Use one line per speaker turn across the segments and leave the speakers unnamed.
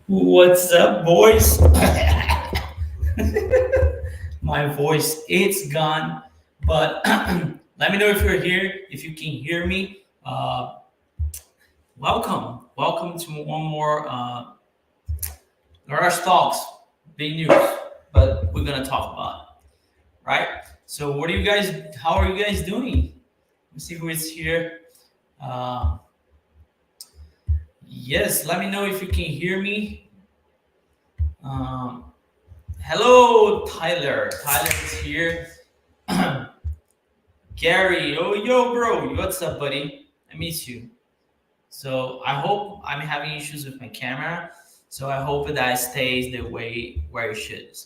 What's up, boys? My voice, it's gone. But let me know if you're here, if you can hear me. Welcome to one more Garage Talks, big news. But we're gonna talk about it, right? So, what are you guys? How are you guys doing? Let's see who is here. Uh, yes, let me know if you can hear me. Um, Hello, Tyler. Tyler is here. Gary, oh yo, bro, what's up, buddy? I miss you. So I hope I'm having issues with my camera. So I hope that stays the way where it should.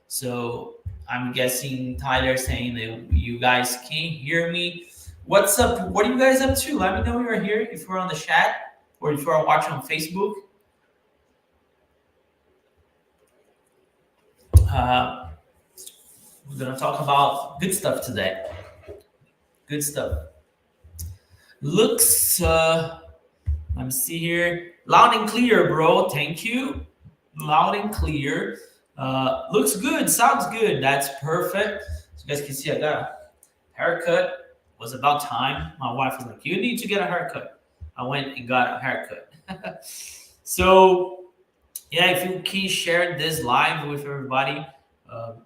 So I'm guessing Tyler saying that you guys can't hear me. What's up? What are you guys up to? Let me know you're here. If you're on the chat or if you're watching on Facebook. Uh, we're gonna talk about good stuff today. Good stuff. Looks let me see here. Loud and clear, bro. Thank you. Loud and clear. Looks good. Sounds good. That's perfect. So you guys can see I got a haircut. Was about time. My wife was like, "You need to get a haircut." I went and got a haircut. So yeah, if you can share this live with everybody, um,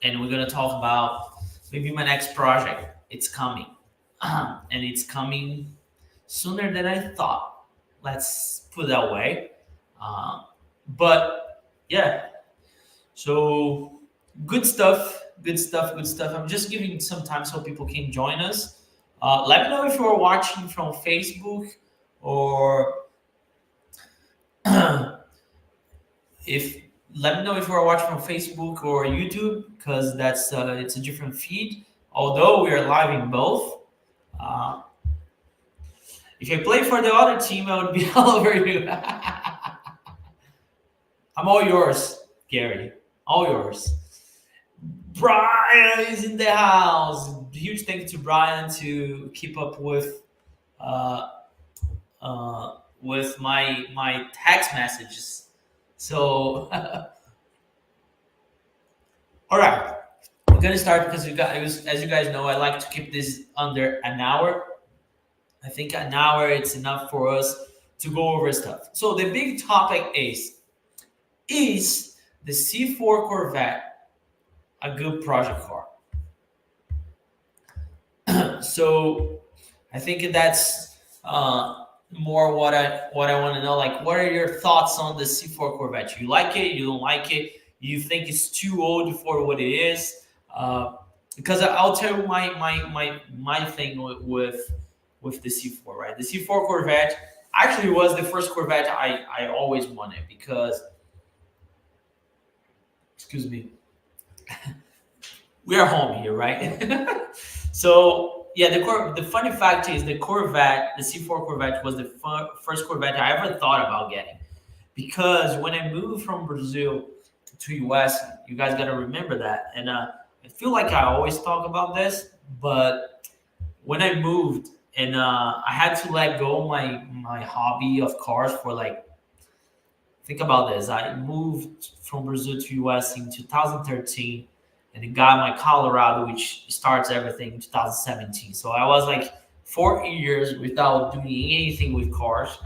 and we're gonna talk about maybe my next project. It's coming, and it's coming sooner than I thought. Let's put it that way. Uh, but yeah, so good stuff, good stuff, good stuff. I'm just giving some time so people can join us. Let me know if you're watching from Facebook or if let me know if you're watching from Facebook or YouTube because that's it's a different feed. Although we are live in both. Uh, If I play for the other team, I would be all over you. I'm all yours, Gary. All yours. Brian is in the house. Huge thank you to Brian to keep up uh, with my text messages. So, all right, I'm gonna start because as you guys know, I like to keep this under an hour. I think an hour it's enough for us to go over stuff. So the big topic is the C4 Corvette a good project car? So I think that's more what I want to know. Like, what are your thoughts on the C4 Corvette? You like it? You don't like it? You think it's too old for what it is? Because I'll tell you my thing with the C4, right? The C4 Corvette actually was the first Corvette I always wanted because, excuse me, we are home here, right? So yeah, the funny fact is the Corvette, the C4 Corvette was the first Corvette I ever thought about getting because when I moved from Brazil to US, you guys got to remember that, and I feel like I always talk about this, but when I moved and I had to let go my hobby of cars for like think about this. I moved from Brazil to US in 2013 and then got my Colorado, which starts everything in 2017. So I was like 4 years without doing anything with cars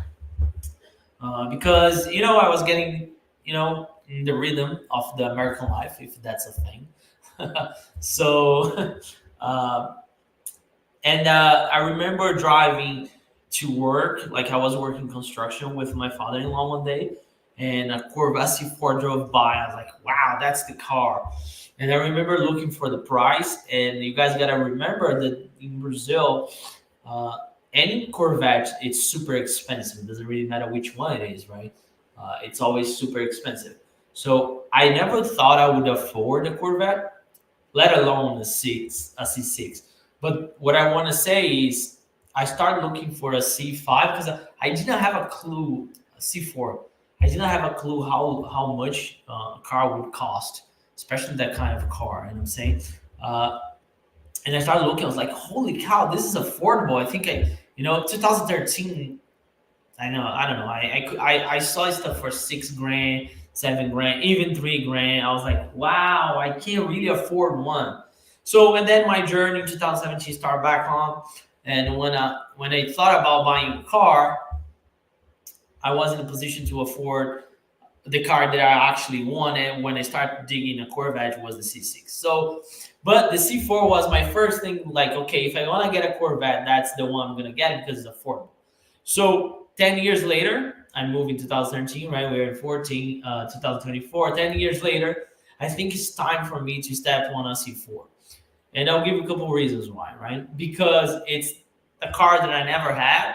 because I was getting in the rhythm of the American life, if that's a thing. So. Uh, And I remember driving to work, like I was working construction with my father-in-law one day, and a Corvette C4 drove by. I was like, "Wow, that's the car!" And I remember looking for the price. And you guys gotta remember that in Brazil, uh, any Corvette it's super expensive. It doesn't really matter which one it is, right? It's always super expensive. So I never thought I would afford a Corvette, let alone a C6. But what I want to say is, I started looking for a C5 because I didn't have a clue. A C4, I didn't have a clue how much a car would cost, especially that kind of car. You know what I'm saying? Uh, and I started looking. I was like, "Holy cow, this is affordable!" I think 2013 I know. I don't know. I saw stuff for 6 grand, 7 grand, even 3 grand. I was like, wow, I can't really afford one. So and then my journey in 2017 started back on. And when I thought about buying a car, I was in a position to afford the car that I actually wanted. When I started digging a Corvette was the C6. So, but the C4 was my first thing. Like, okay, if I want to get a Corvette, that's the one I'm gonna get because it's affordable. So 10 years later, I moved in 2013. Right, we're in 2024. 10 years later, I think it's time for me to step on a C4, and I'll give you a couple of reasons why. Right, because it's a car that I never had.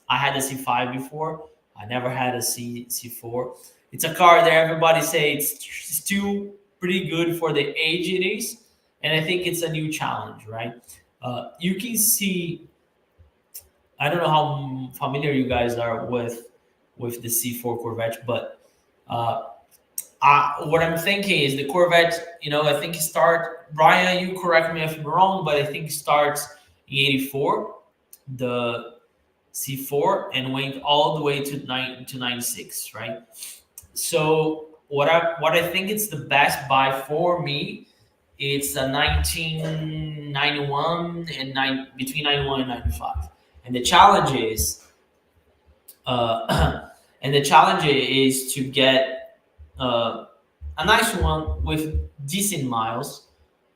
I had a C5 before. I never had a C4. It's a car that everybody say it's still pretty good for the age it is, and I think it's a new challenge, right? You can see. I don't know how familiar you guys are with the C4 Corvette, but uh, what I'm thinking is the Corvette. I think it start. Brian, you correct me if I'm wrong, but I think it starts in '84. The C4 and went all the way to 96, right? So what I think it's the best buy for me, it's a 1991 and between 91 and 95, and the challenge is and the challenge is to get a nice one with decent miles,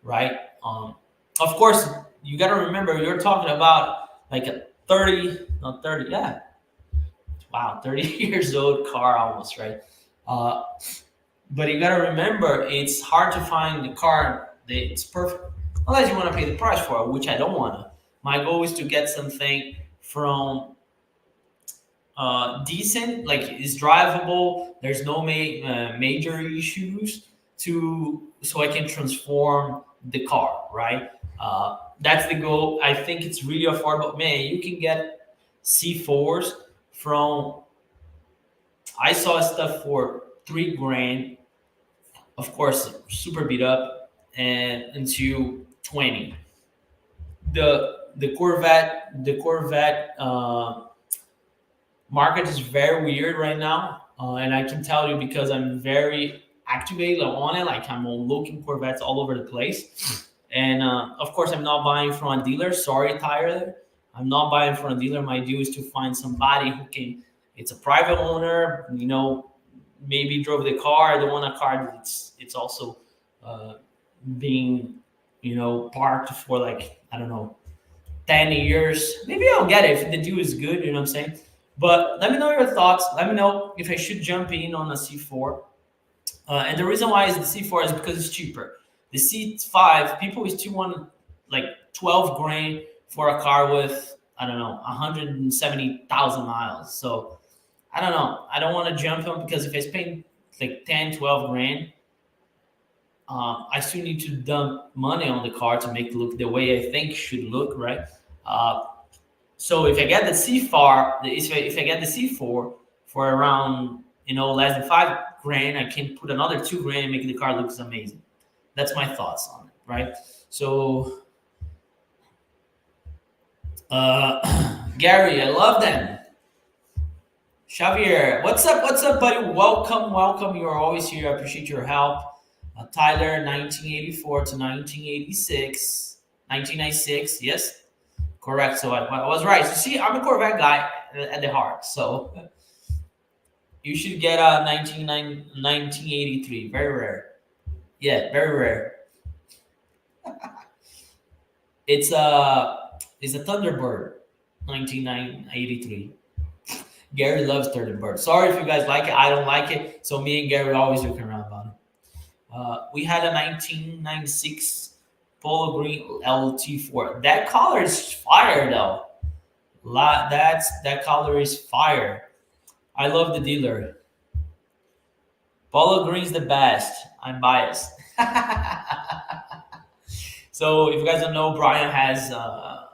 right? Of course, you got to remember you're talking about like a 30, not 30, yeah, wow, 30 years old car almost, right? Uh, but you got to remember it's hard to find the car that's perfect unless you want to pay the price for it, which I don't want to. My goal is to get something from decent, like it's drivable. There's no major issues to so I can transform the car, right? That's the goal. I think it's really affordable. Man, you can get C4s from. I saw stuff for 3 grand, of course, super beat up, and into 20. The Corvette market is very weird right now, and I can tell you because I'm very activated on it. Like I'm looking Corvettes all over the place, and of course I'm not buying from a dealer. Sorry, Tyler, I'm not buying from a dealer. My deal is to find somebody who can. It's a private owner, maybe drove the car. I don't want a car it's also uh, being parked for like I don't know 10 years. Maybe I'll get it if the deal is good. You know what I'm saying? But let me know your thoughts. Let me know if I should jump in on a C4. And the reason why is the C4 is because it's cheaper. The C5 people still want like 12 grand for a car with I don't know 170,000 miles. So I don't know. I don't want to jump on because if I spend like 10, 12 grand, I still need to dump money on the car to make it look the way I think should look, right? Uh, so if I get the C4, if I get the C4 for around less than 5 grand, I can put another 2 grand and make the car looks amazing. That's my thoughts on it, right? So Gary, I love them. Xavier, what's up? What's up, buddy? Welcome, welcome. You're always here. I appreciate your help. Tyler, 1984 to 1986, 1996. Yes, correct. So I was right. So see, I'm a Corvette guy at the heart. So you should get a 1983. Very rare. Yeah, very rare. It's a Thunderbird, 1983. Gary loves Thunderbird. Sorry if you guys like it. I don't like it. So me and Gary always joking around about it. We had a 1996 Polo Green LT4. That color is fire though. That color is fire. I love the dealer. Polo Green's the best. I'm biased. So if you guys don't know, Brian has the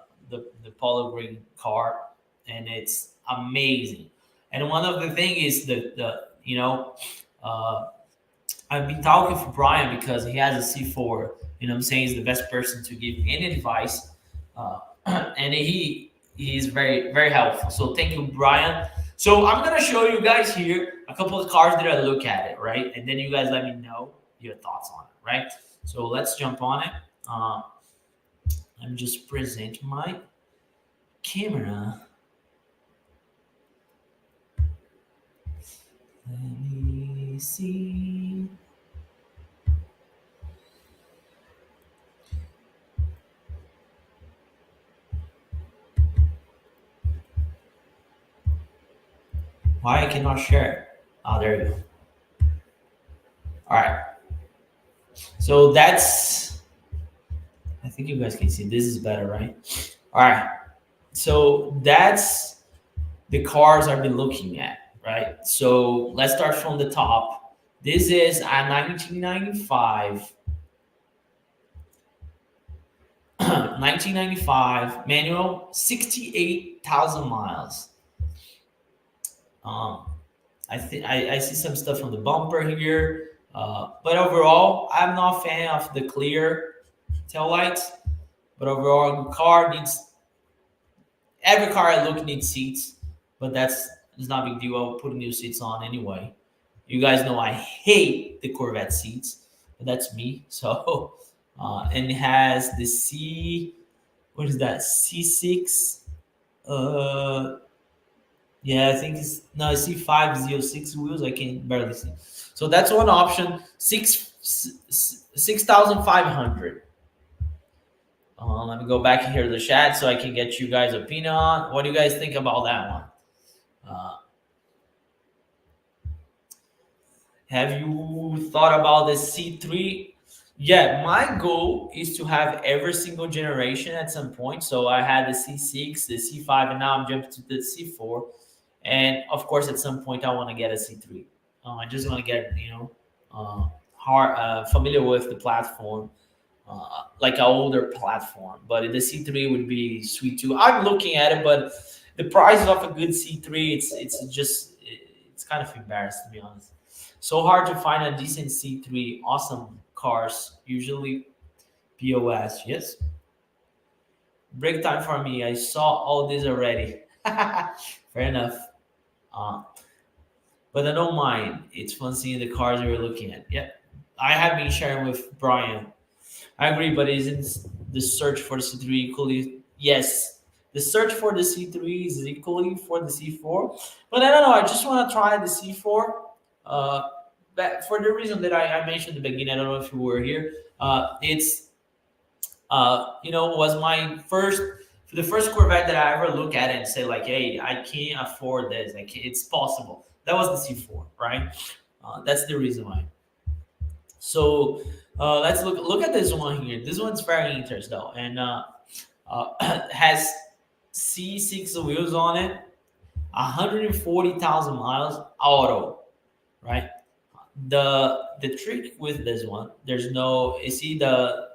Polo Green car, and it's amazing. And one of the thing is I've been talking for Brian because he has a C4. You know what I'm saying? He's the best person to give any advice. And he's very, very helpful. So thank you, Brian. So I'm gonna show you guys here a couple of cars that I look at it, right? And then you guys let me know your thoughts on it, right? So let's jump on it. Let me just present my camera. Let me see. Why I cannot share? Oh, there you go. All right. So that's, I think you guys can see this is better, right? All right. So that's the cars I've been looking at, right? So let's start from the top. This is a 1995 1995 manual, 68,000 miles. I think I see some stuff on the bumper here, but overall, I'm not a fan of the clear tail lights. But overall, the car needs, every car I look needs seats, but that's it's not a big deal. I'll put new seats on anyway. You guys know I hate the Corvette seats, but that's me. So, and it has the what is that? C6. Yeah, I think it's no C506 wheels. I can barely see. So that's one option. 6,500. Let me go back here to the chat so I can get you guys' opinion on. What do you guys think about that one? Have you thought about the C3? Yeah, my goal is to have every single generation at some point. So I had the C6, the C5, and now I'm jumping to the C4. And of course, at some point, I want to get a C3. I just want to get, familiar with the platform, like an older platform. But the C3 would be sweet too. I'm looking at it, but the price of a good C3, it's kind of embarrassing, to be honest. So hard to find a decent C3. Awesome cars, usually POS. Yes. Break time for me. I saw all this already. Fair enough. But I don't mind. It's fun seeing the cars we're looking at. Yeah. I have been sharing with Brian. I agree, but isn't the search for the C3 equally? Yes. The search for the C3 is equally for the C4. But I don't know. I just want to try the C4. But for the reason that I mentioned at the beginning, I don't know if you were here. It's was my the first Corvette that I ever look at it and say like, hey, I can't afford this. It's possible. That was the C4, right? That's the reason why. So let's look at this one here. This one's very interesting though, and has C6 wheels on it, 140,000 miles auto, right? The trick with this one, there's no, you see the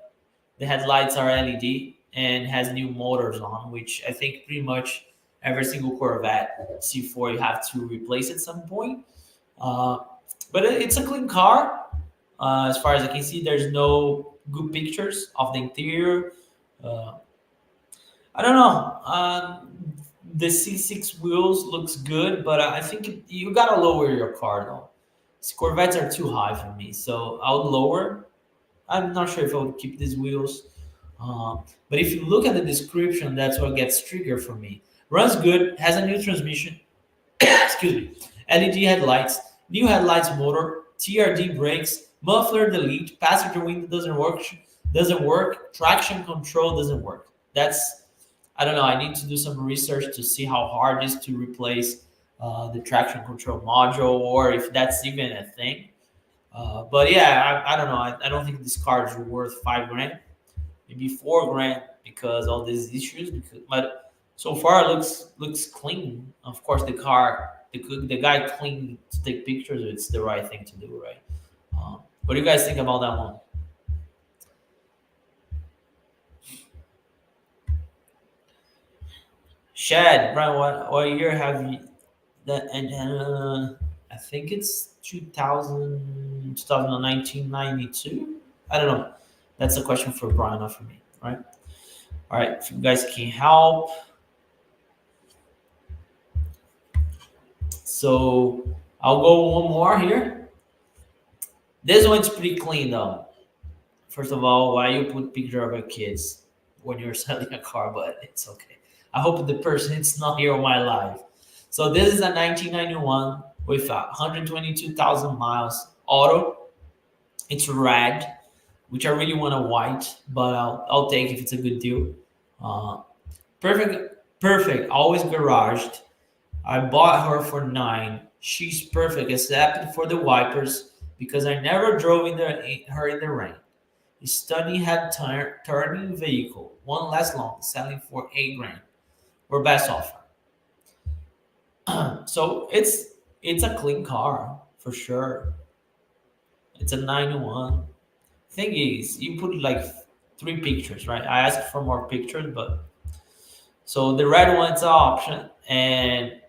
headlights are LED and has new motors on, which I think pretty much every single Corvette C4 you have to replace at some point. But it's a clean car. As far as I can see, there's no good pictures of the interior. I don't know. The C6 wheels looks good, but I think you gotta lower your car though. Corvettes are too high for me, so I would lower. I'm not sure if I would keep these wheels. But if you look at the description, that's what gets triggered for me. Runs good, has a new transmission. Excuse me. LED headlights, new headlights motor, TRD brakes, muffler delete, passenger window doesn't work, traction control doesn't work. I don't know. I need to do some research to see how hard it is to replace the traction control module, or if that's even a thing. But yeah, I don't know. I don't think this car is worth $5,000, maybe $4,000 because all these issues. But so far it looks clean. Of course, the guy clean to take pictures. It's the right thing to do, right? What do you guys think about that one? Shad, Brian, what year have you that? And I think it's 2019, 92. I don't know. That's a question for Brian, not for me, right? All right, if you guys can help. So I'll go one more here. This one's pretty clean though. First of all, why you put picture of your kids when you're selling a car, but it's okay. I hope the person is not here on my life. So this is a 1991 with 122,000 miles auto. It's red, which I really want a white, but I'll take if it's a good deal. Uh, perfect. Always garaged. I bought her for 9. She's perfect, except for the wipers because I never drove her in the rain. A stunning head turning vehicle, one less long, selling for 8 grand or best offer. So it's a clean car for sure. It's a 91. Thing is, you put like 3 pictures, right? I asked for more pictures, but so the red one's an option, and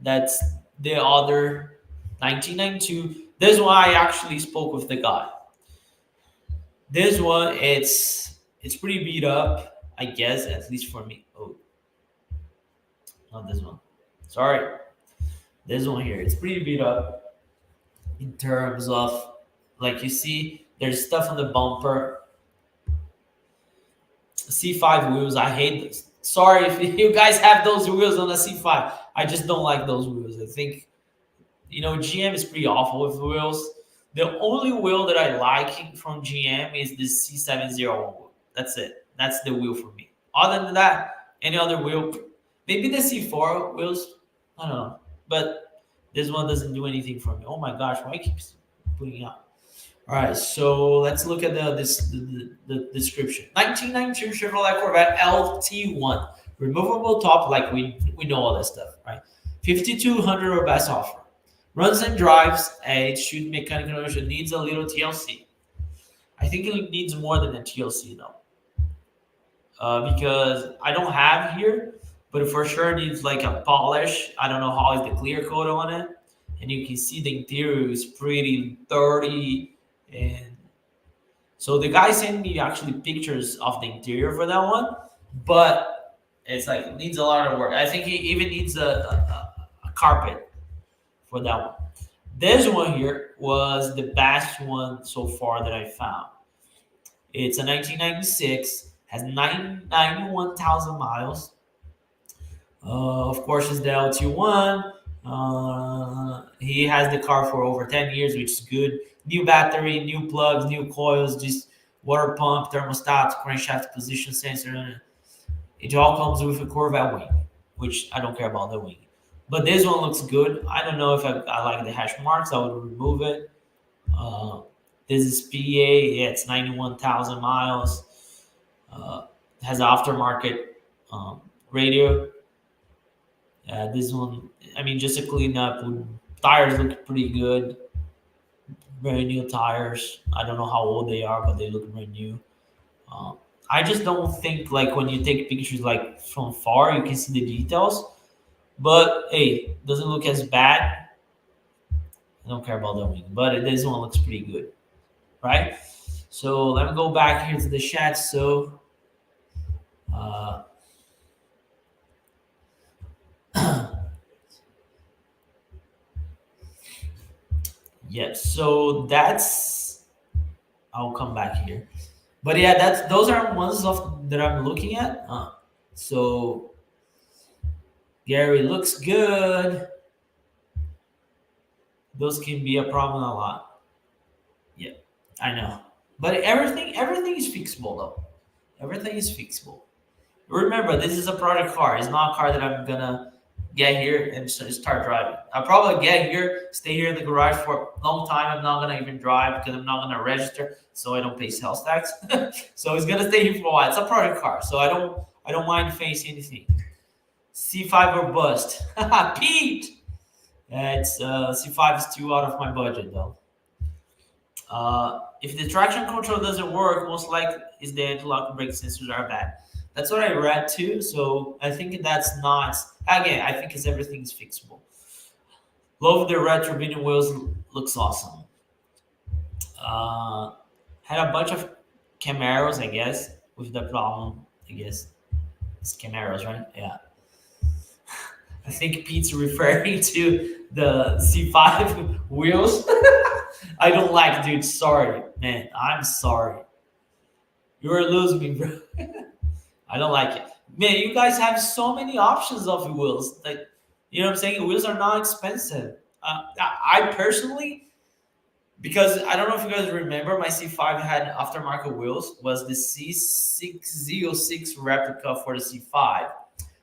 that's the other 1992. This one I actually spoke with the guy. This one it's pretty beat up, I guess, at least for me. Oh, not this one. Sorry, this one here. It's pretty beat up in terms of, like, you see, there's stuff on the bumper. C5 wheels. I hate this. Sorry if you guys have those wheels on the C5. I just don't like those wheels. I think, GM is pretty awful with wheels. The only wheel that I like from GM is this C701 wheel. That's it. That's the wheel for me. Other than that, any other wheel, maybe the C4 wheels, I don't know. But this one doesn't do anything for me. Oh my gosh, why keeps putting out? All right, so let's look at the description. 1992 Chevrolet Corvette LT1, removable top, like we know all that stuff, right? 5200 or best offer. Runs and drives, and it should mechanical conversion, needs a little TLC. I think it needs more than a TLC though, because I don't have here, but it for sure needs like a polish. I don't know how is the clear coat on it, and you can see the interior is pretty dirty, and so the guy sent me actually pictures of the interior for that one, but it's like it needs a lot of work. I think he even needs a carpet for that one. This one here was the best one so far that I found. It's a 1996, has 91,000 miles. Of course, it's the LT1. He has the car for over 10 years, which is good. New battery, new plugs, new coils, just water pump, thermostat, crankshaft position sensor. It all comes with a Corvette wing, which I don't care about the wing. But this one looks good. I don't know if I like the hash marks. I would remove it. This is PA. Yeah, it's 91,000 miles. Has aftermarket radio. This one, I mean, just a clean up. Tires look pretty good. Brand new tires. I don't know how old they are, but they look brand new. I just don't think, like, when you take pictures like from far, you can see the details. But hey, doesn't look as bad. I don't care about the wing, but this one looks pretty good, right? So let me go back here to the chat. So, yes. So that's. I'll come back here, but yeah, those are ones that I'm looking at. So Gary looks good. Those can be a problem a lot. Yeah, I know. But everything is fixable though. Everything is fixable. Remember, this is a product car. It's not a car that I'm gonna get here and start driving. I'll probably get here, stay here in the garage for a long time. I'm not gonna even drive because I'm not gonna register, so I don't pay sales tax. So it's gonna stay here for a while. It's a product car, so I don't mind facing anything. C5 or bust. Pete! It's C5 is too out of my budget though. If the traction control doesn't work, most likely is the anti-lock and brake sensors are bad. That's what I read too. So I think that's not. Again, I think it's everything's fixable. Love the red turbine wheels. Looks awesome. Had a bunch of Camaros, I guess, with the problem. I guess it's Camaros, right? Yeah. I think Pete's referring to the C5 wheels. I don't like, dude. Sorry, man. I'm sorry. You're losing me, bro. I don't like it. Man, you guys have so many options of wheels. Like, you know what I'm saying? Wheels are not expensive. I personally, because I don't know if you guys remember, my C5 had aftermarket wheels, was the C606 replica for the C5,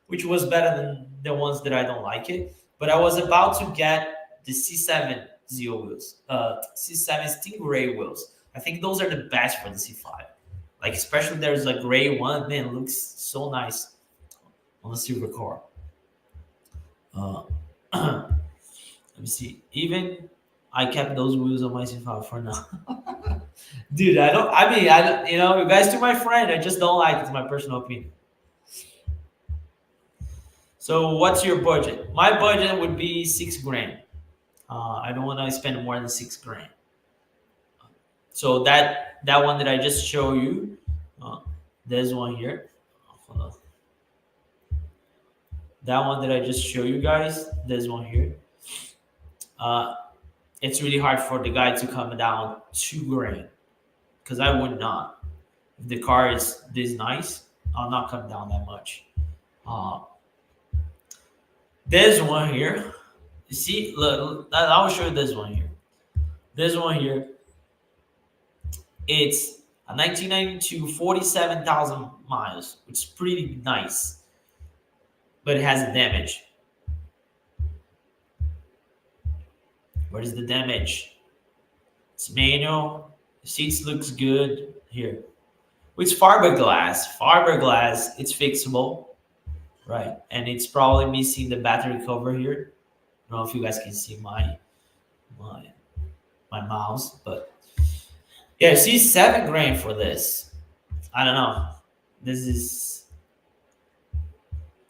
which was better than the ones that I don't like it. But I was about to get the C7 Zio wheels, C7 Stingray wheels. I think those are the best for the C5. Like, especially there's a gray one, man, it looks so nice on the silver car. Uh, let me see. Even I kept those wheels on my C5 for now. Dude, I don't. I mean, I don't. You know, you guys do my friend. I just don't like it. It's my personal opinion. So, what's your budget? My budget would be 6 grand. I don't want to spend more than 6 grand. So that one that I just show you, uh, there's one here. Hold on. That one that I just show you guys, there's one here. Uh, it's really hard for the guy to come down 2 grand because I would not. If the car is this nice, I'll not come down that much. Uh, there's one here. You see, look, I'll show you this one here. There's one here. It's a 1992, 47,000 miles, which is pretty nice, but it has damage. Where is the damage? It's manual. The seats looks good here. It's fiberglass. Fiberglass, it's fixable, right? And it's probably missing the battery cover here. I don't know if you guys can see my mouse, but yeah, see 7 grand for this. I don't know. This is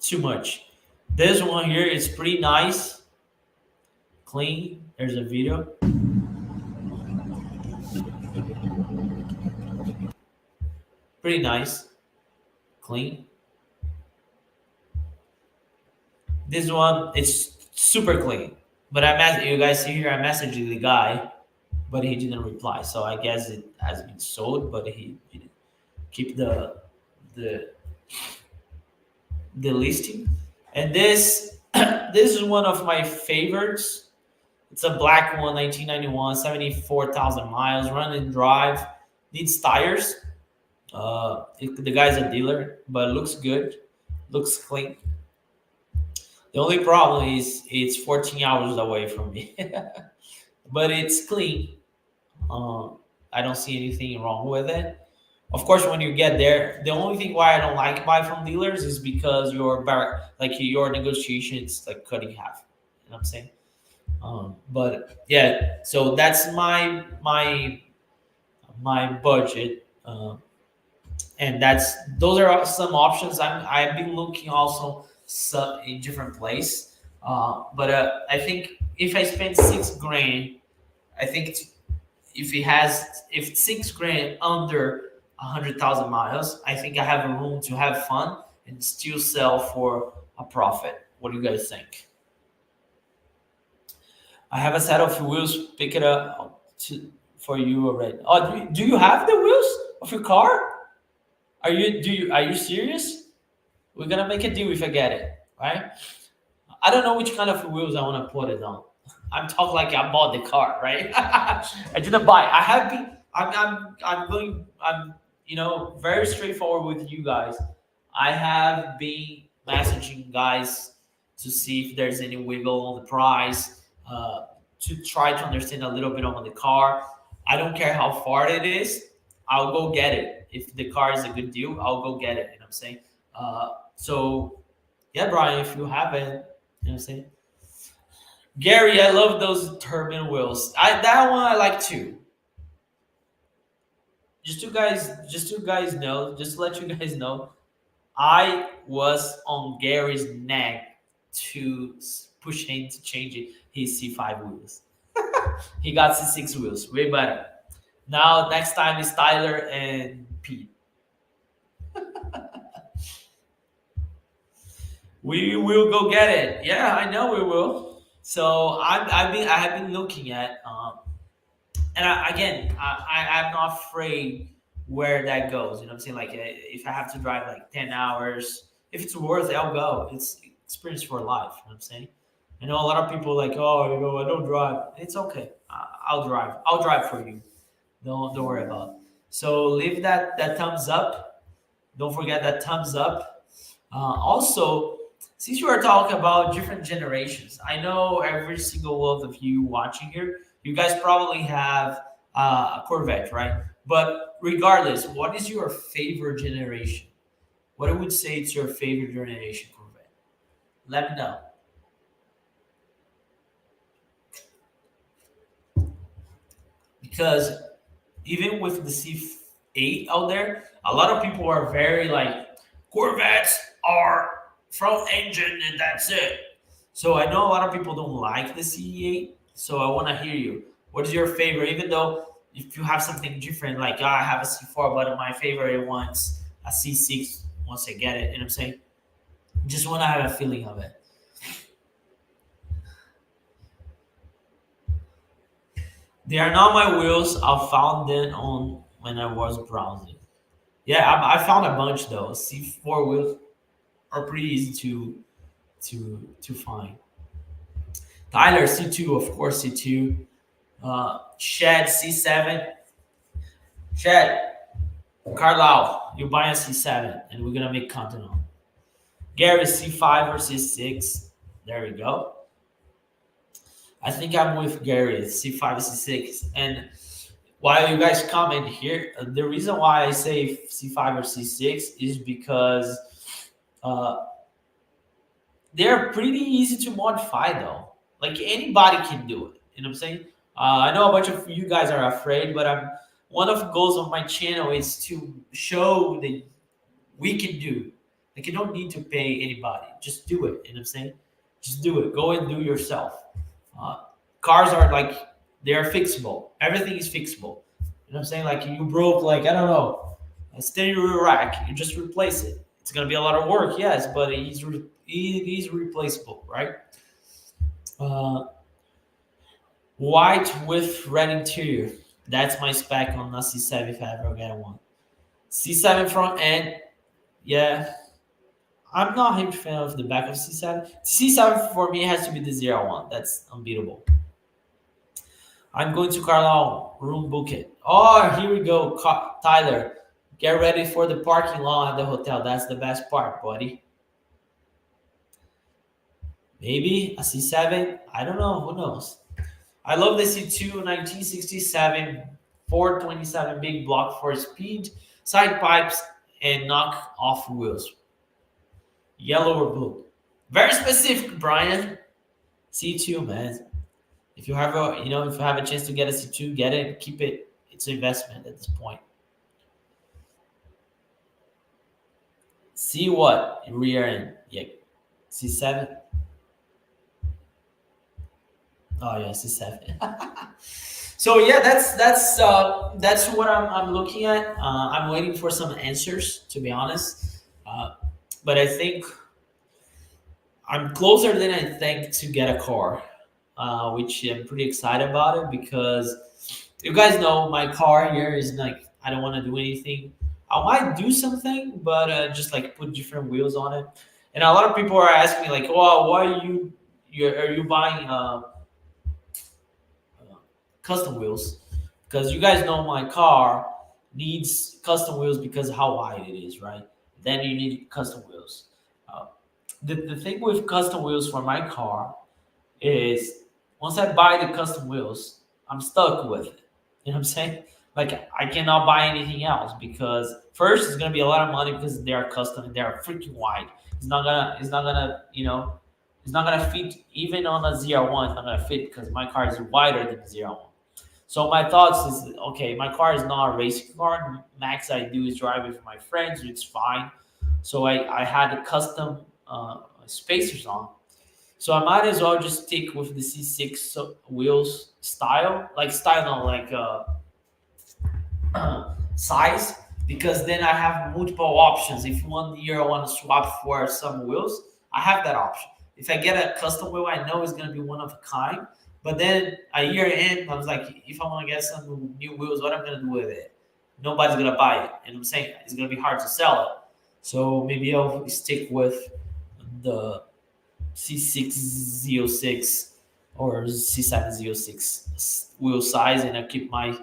too much. This one here is pretty nice, clean. There's a video. Pretty nice, clean. This one, it's super clean. But you guys see here, I messaged the guy, but he didn't reply. So I guess it has been sold, but he didn't keep the listing. And this this is one of my favorites. It's a black one, 1991, 74,000 miles, run and drive, needs tires. The guy's a dealer, but looks good, looks clean. The only problem is it's 14 hours away from me, but it's clean. I don't see anything wrong with it. Of course, when you get there, the only thing why I don't like buy from dealers is because your negotiations like cut in half. You know what I'm saying? But yeah, so that's my budget. And those are some options. I've been looking also in different place, but I think if I spend 6 grand, I think if 6 grand under 100,000 miles, I think I have a room to have fun and still sell for a profit. What do you guys think? I have a set of wheels. Pick it up for you already. Oh, do you have the wheels of your car? Are you serious? We're gonna make a deal if I get it, right? I don't know which kind of wheels I want to put it on. I'm talking like I bought the car, right? I didn't buy. I have been. I'm going. I'm very straightforward with you guys. I have been messaging guys to see if there's any wiggle on the price, to try to understand a little bit on the car. I don't care how far it is. I'll go get it. If the car is a good deal, I'll go get it. You know what I'm saying? So, yeah, Brian, if you have it, you know what I'm saying? Gary, I love those turbine wheels. That one I like too. Just to let you guys know, I was on Gary's neck to push him to change his C5 wheels. He got C6 wheels, way better. Now, next time is Tyler and Pete. We will go get it. Yeah, I know we will. So I have been looking at and again, I'm not afraid where that goes. You know what I'm saying? Like, if I have to drive like 10 hours, if it's worth it, I'll go. It's experience for life. You know what I'm saying? I know a lot of people like, oh, I don't drive. It's okay. I'll drive. I'll drive for you. Don't worry about it. So leave that thumbs up. Don't forget that thumbs up. Also, since you are talking about different generations, I know every single one of you watching here, you guys probably have a Corvette, right? But regardless, what is your favorite generation? What I would say it's your favorite generation Corvette? Let me know. Because even with the C8 out there, a lot of people are very like Corvettes are front engine and that's it. So I know a lot of people don't like the C8. So I want to hear you. What is your favorite? Even though if you have something different, like I have a C4, but my favorite one's a C6. Once I get it, you know what I'm saying? Just want to have a feeling of it. They are not my wheels. I found them on when I was browsing. Yeah, I found a bunch though. C4 wheels are pretty easy to find. Tyler C2, of course C2. Shed C7. Shed Carlisle, you buy a C7, and we're gonna make content on. Gary C5 or C6. There we go. I think I'm with Gary C5 C6. And while you guys comment here, the reason why I say C5 or C6 is because uh, they're pretty easy to modify though. Like anybody can do it. You know what I'm saying? I know a bunch of you guys are afraid, but I'm one of the goals of my channel is to show that we can do. Like you don't need to pay anybody. Just do it. You know what I'm saying? Just do it. Go and do yourself. Uh, Cars are like they are fixable. Everything is fixable. You know what I'm saying? Like you broke like I don't know a steering wheel rack, you just replace it. It's gonna be a lot of work, yes, but it is replaceable, right? Uh, White with red interior. That's my spec on the C7 if I ever get one. C7 front end, yeah. I'm not a huge fan of the back of C7. C7 for me has to be the zero one. That's unbeatable. I'm going to Carlisle, room book it. Oh, here we go, Tyler. Get ready for the parking lot at the hotel. That's the best part, buddy. Maybe a C7. I don't know. Who knows? I love the C2 1967 427 big block for speed, side pipes, and knock off wheels. Yellow or blue. Very specific, Brian. C2, man. If you have if you have a chance to get a C2, get it, keep it. It's an investment at this point. C what? Rear end. Yeah. C7. Oh yeah, C7. So yeah, that's what I'm looking at. I'm waiting for some answers, to be honest. But I think I'm closer than I think to get a car, which I'm pretty excited about it because you guys know my car here is like I don't want to do anything. I might do something, but just like put different wheels on it. And a lot of people are asking me like, "Oh, why are you buying custom wheels?" Because you guys know my car needs custom wheels because of how wide it is, right? Then you need custom wheels. Uh, the thing with custom wheels for my car is once I buy the custom wheels, I'm stuck with it. You know what I'm saying? Like I cannot buy anything else because first it's gonna be a lot of money because they are custom and they are freaking wide. It's not gonna it's not gonna fit even on a ZR1. It's not gonna fit because my car is wider than the ZR1. So my thoughts is okay. My car is not a racing car. Max I do is drive with my friends. It's fine. So I had a custom spacers on. So I might as well just stick with the C6 wheels style, like style, no, like size, because then I have multiple options. If one year I want to swap for some wheels, I have that option. If I get a custom wheel, I know it's gonna be one of a kind. But then a year in, I was like, if I want to get some new wheels, what I'm gonna do with it? Nobody's gonna buy it, and I'm saying it's gonna be hard to sell it. So maybe I'll stick with the C606 or C706 wheel size, and I keep my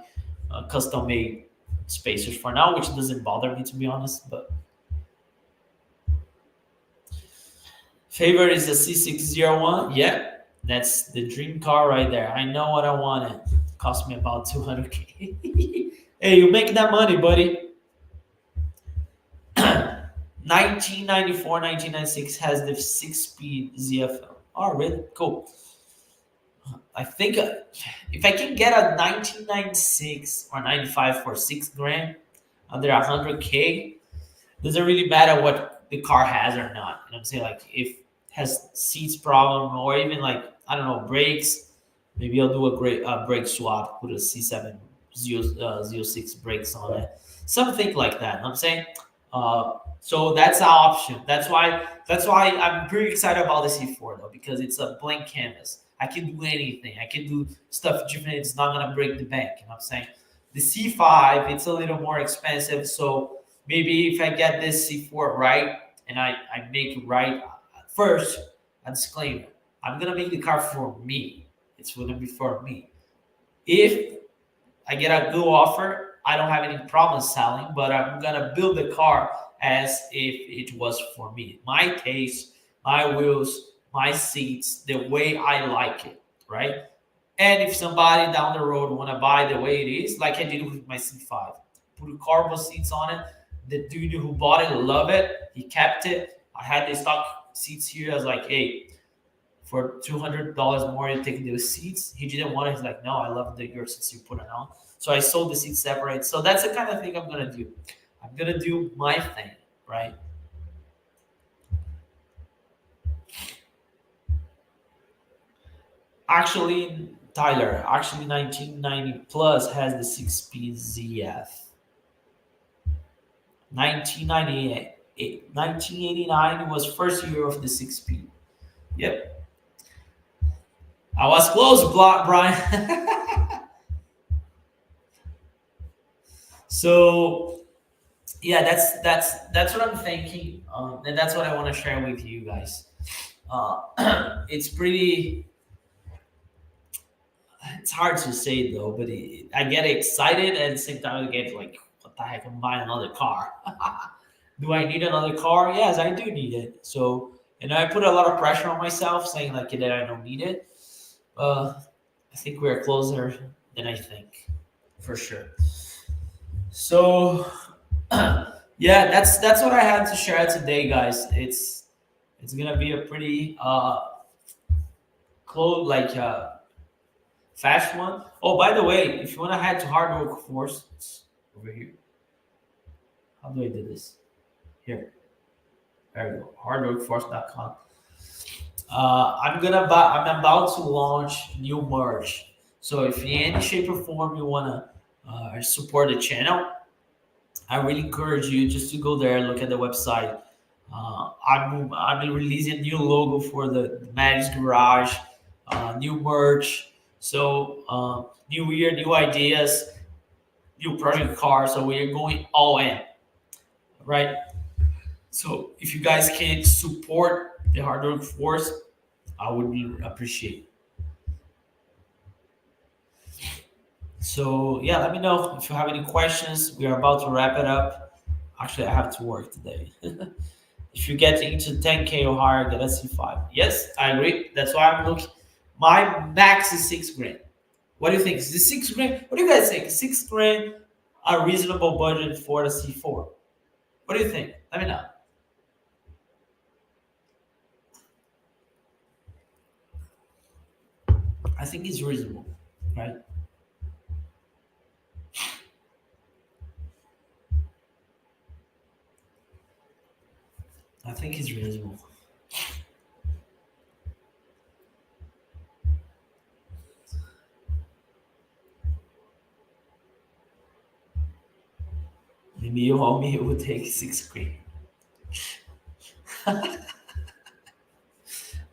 custom made spacers for now, which doesn't bother me to be honest. But favorite is the C601. Yeah, that's the dream car right there. I know what I wanted. It cost me about 200K. Hey, you make that money, buddy. 1994, 1996 has the 6-speed ZFL. Oh, really? Cool. I think if I can get a 1996 or 95 for 6 grand under 100K, doesn't really matter what the car has or not. You know what I'm saying? Like if it has seats problem or even like, I don't know, brakes, maybe I'll do a great brake swap, put a C706 brakes on it. Something like that. You know what I'm saying? So that's an option. That's why I'm pretty excited about the C4 though, because it's a blank canvas. I can do anything. I can do stuff different. It's not gonna break the bank. You know what I'm saying? The C5, it's a little more expensive. So maybe if I get this C4 right and I make it right first, a disclaimer. I'm gonna make the car for me. It's gonna be for me. If I get a good offer, I don't have any problem selling, but I'm gonna build the car as if it was for me. My taste, my wheels, my seats, the way I like it, right? And if somebody down the road want to buy the way it is, like I did with my C5, put carbon seats on it. The dude who bought it loved it. He kept it. I had the stock seats here. I was like, hey, for $200 more, you take the seats. He didn't want it. He's like, no, I love your seats you put it on. So I sold the seats separate. So that's the kind of thing I'm gonna do. I'm gonna do my thing, right? Actually, Tyler, 1990 plus has the 6-speed ZF. 1998, 1989 was first year of the 6-speed. Yep. I was close, Brian. So yeah, that's what I'm thinking, and that's what I want to share with you guys. It's pretty. It's hard to say though, but I get excited and at the same time I get like, what the heck? I'm buying another car. Do I need another car? Yes, I do need it. So, and I put a lot of pressure on myself, saying like that I don't need it. I think we're closer than I think, for sure. So, yeah, that's what I had to share today, guys. It's gonna be a pretty close like fast one. Oh, by the way, if you wanna head to Hard Work Force, it's over here. How do I do this? Here. There we go. Hardworkforce.com. I'm about to launch new merch. So if in any shape or form you wanna support the channel, I really encourage you just to go there, look at the website. I'm releasing a new logo for the Maddie's Garage, new merch. So new year, new ideas, new project car. So we are going all in, right? So if you guys can support the Hard Work Force, I would appreciate. So yeah, let me know if you have any questions. We are about to wrap it up. Actually, I have to work today. If you get into 10K or higher, get a C5. Yes, I agree. That's why I'm looking. My max is 6 grand. What do you think? Is this 6 grand? What do you guys think? 6 grand a reasonable budget for the C4? What do you think? Let me know. I think it's reasonable, right? I think it's reasonable. Maybe you want me would take 6 grand.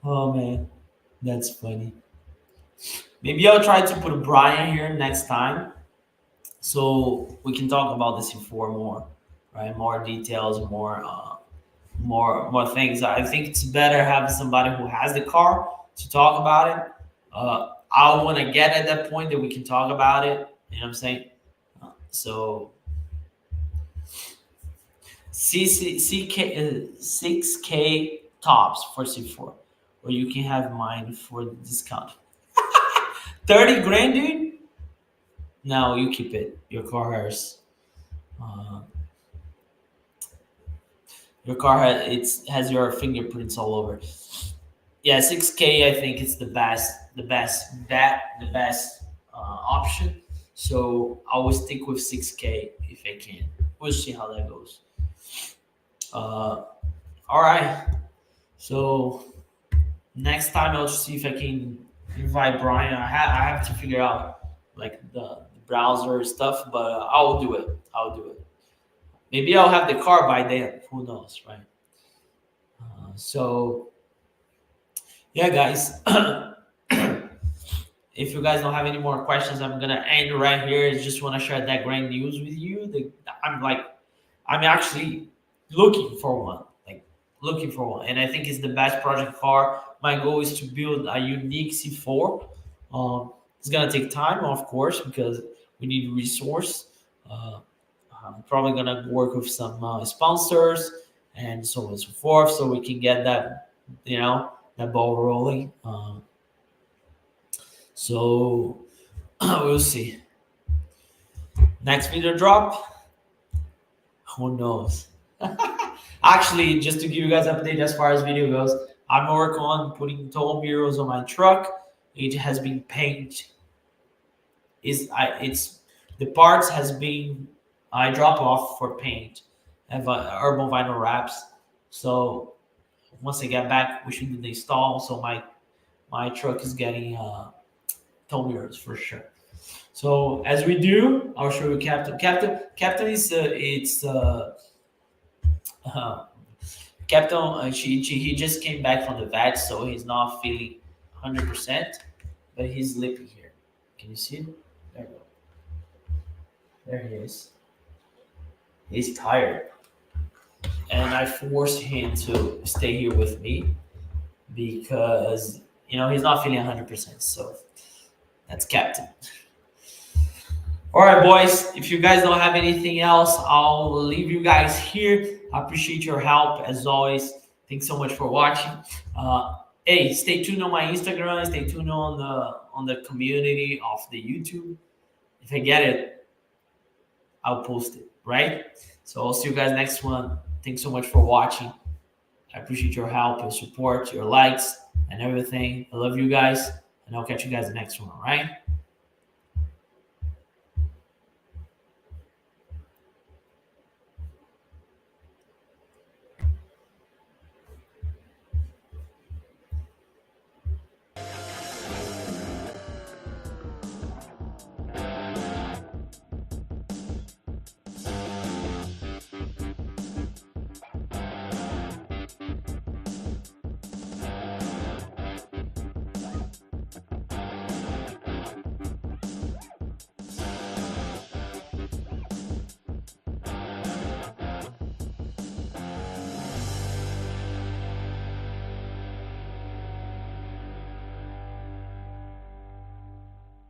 Oh man, that's funny. Maybe I'll try to put Brian here next time so we can talk about the C4 more, right? More details, more things. I think it's better having somebody who has the car to talk about it. I want to get at that point that we can talk about it. You know what I'm saying? So CK 6K tops for C4, or you can have mine for the discount. 30 grand, dude. No, you keep it. Uh, your car has your fingerprints all over. Yeah, 6K. I think it's the best option. So I will stick with 6K if I can. We'll see how that goes. All right. So next time I'll see if I can invite Brian. I have to figure out like the browser stuff, but I'll do it. I'll do it. Maybe I'll have the car by then. Who knows, right? So yeah, guys. If you guys don't have any more questions, I'm gonna end right here. I just want to share that great news with you. I'm actually looking for one, and I think it's the best project car. My goal is to build a unique C4. It's gonna take time, of course, because we need resource. Uh, I'm probably gonna work with some sponsors and so on and so forth, so we can get that, that ball rolling. So we'll see. Next video drop, who knows? Actually, just to give you guys an update as far as video goes, I'm working on putting toll mirrors on my truck. It has been painted. It's the parts has been I drop off for paint. I have urban vinyl wraps. So once I get back, we should do the install. So my truck is getting toll mirrors for sure. So as we do, I'll show you Captain. Captain is Captain. He just came back from the vet, so he's not feeling 100%, but he's sleeping here. Can you see it? There you go. There he is. He's tired, and I forced him to stay here with me because he's not feeling 100%. So that's Captain. All right, boys. If you guys don't have anything else, I'll leave you guys here. I appreciate your help as always. Thanks so much for watching. Hey, stay tuned on my Instagram. Stay tuned on the community of the YouTube. If I get it, I'll post it. Right? So I'll see you guys next one. Thanks so much for watching. I appreciate your help, your support, your likes, and everything. I love you guys, and I'll catch you guys the next one. All right?